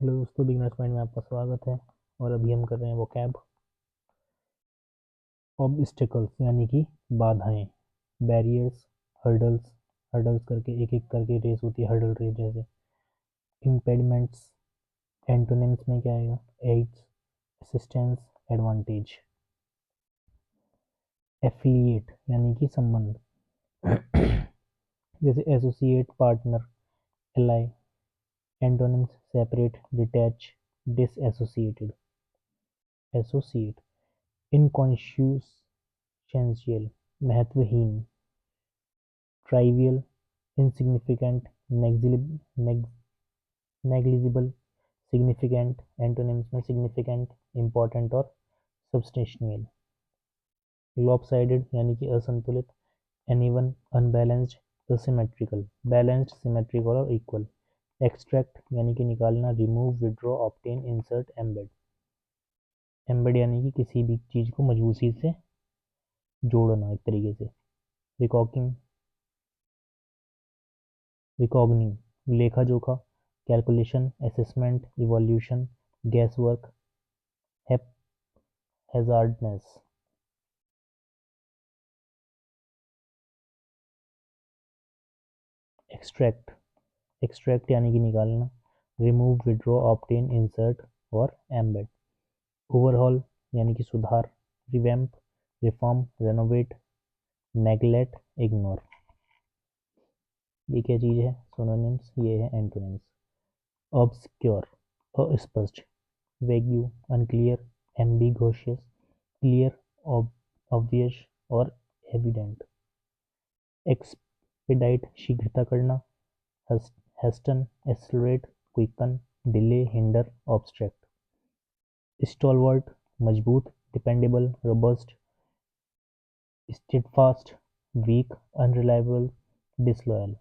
Hello दोस्तों, beginners mind में आपका स्वागत है। और अभी हम कर रहे हैं वोकैब। ऑब्स्टिकल्स यानी कि बाधाएं, बैरियर्स, हर्डल्स। हर्डल्स करके एक एक करके रेस होती है, हर्डल रेस जैसे। इम्पेडिमेंट्स, एंटोनिम्स में क्या आएगा? Ads, assistance, advantage. एफिलिएट यानी कि संबंध जैसे associate, partner, ally. Antonyms separate, detach, disassociated. Associate inconsequential महत्वहीन, trivial insignificant, negligible, significant. Antonyms में सिग्निफिकेंट, इंपॉर्टेंट और सब्सटेंशियल। लॉपसाइडेड यानी कि असंतुलित, uneven, unbalanced, asymmetrical, balanced, symmetrical और इक्वल। एक्सट्रैक्ट यानी कि निकालना, remove, withdraw, obtain, insert, embed. Embed यानी कि किसी भी चीज को मजबूती से जोड़ना एक तरीके से। रिकॉर्डिंग, रिकॉग्निंग, लेखा जोखा, calculation, assessment, evolution, guesswork, hazardness. Extract, extract यानी कि निकालना, रिमूव, विड्रॉ, ऑब्टेन, इंसर्ट और एम्बेड। ओवरहॉल यानी कि सुधार, revamp, reform, renovate, neglect, ignore. ये क्या चीज़ है? सिनोनिम्स, ये है एंटोनिम्स। ऑब्सक्योर, अस्पष्ट, vague, unclear, ambiguous, clear, obvious और एविडेंट। एक्सपेडाइट शीघ्रता करना, hasten, accelerate, quicken, delay, hinder, obstruct. Stalwart मजबूत, dependable, robust, steadfast, weak, unreliable, disloyal.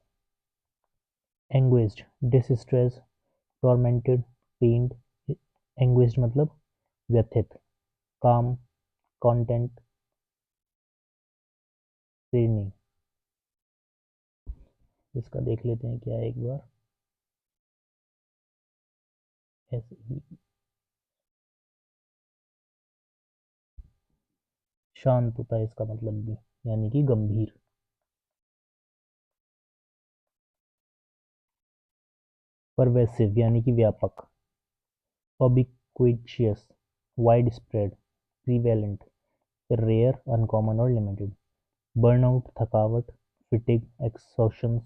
Anguished, distress, tormented, pained. Anguished मतलब व्यथित, काम, कंटेंट, सेरनी। इसका देख लेते हैं क्या है एक बार। ऐसे ही शांत होता है इसका मतलब भी, यानी कि गंभीर। परवेसिव यानी कि व्यापक। ubiquitous, widespread, prevalent, rare, uncommon और लिमिटेड। बर्नआउट थकावट, fatigue, exhaustion,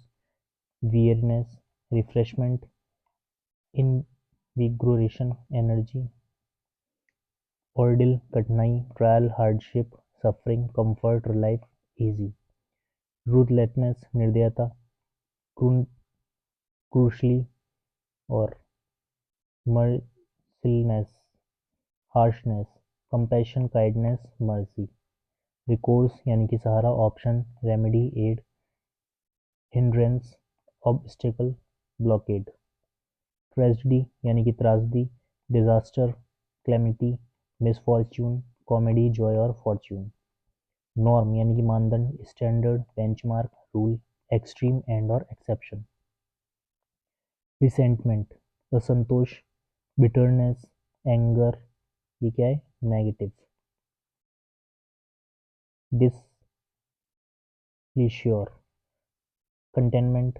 weariness, refreshment, invigoration, energy. Ordeal कठिनाई, trial, hardship, suffering, comfort, life, easy. Ruthlessness निर्दयता, क्रूशली और mercilessness, harshness, compassion, kindness, mercy. Recourse यानी कि सहारा, option, remedy, aid, hindrance, obstacle, blockade. Tragedy यानी कि त्रासदी, disaster, calamity, misfortune, comedy, joy और फॉर्च्यून। नॉर्म यानी कि मानदंड, standard, benchmark, rule, extreme, end और एक्सेप्शन। रिसेंटमेंट असंतोष, बिटरनेस, एंगर, ये क्या है? Negative. Displeasure, contentment,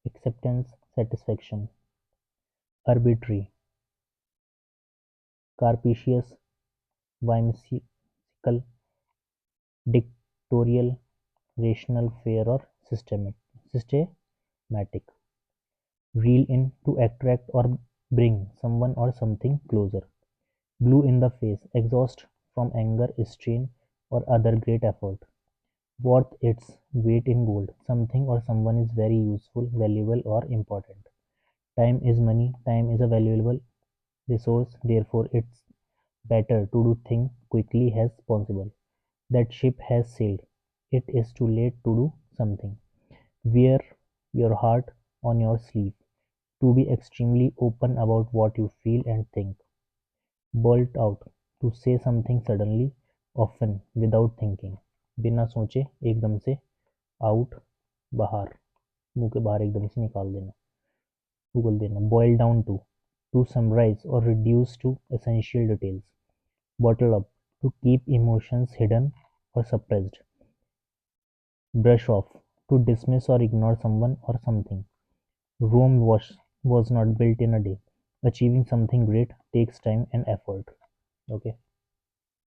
acceptance, satisfaction. Arbitrary, capricious, whimsical, dictatorial, rational, fair और systematic. reel in, to attract or bring someone or something closer. Blue in the face, exhaust from anger, strain or other great effort. Worth its weight in gold, something or someone is very useful, valuable or important. Time is money, time is a valuable resource, therefore it's better to do things quickly as possible. That ship has sailed, it is too late to do something. Wear your heart on your sleeve. To be extremely open about what you feel and think. Bolt out, to say something suddenly, often, without thinking. बिना सोचे एकदम से out, बाहर, मुंह के बाहर एकदम से निकाल देना, उगल देना। Boil down to, to summarize or reduce to essential details. Bottle up, to keep emotions hidden or suppressed. Brush off, to dismiss or ignore someone or something. Rome was not built in a day. Achieving something great takes time and effort. Okay.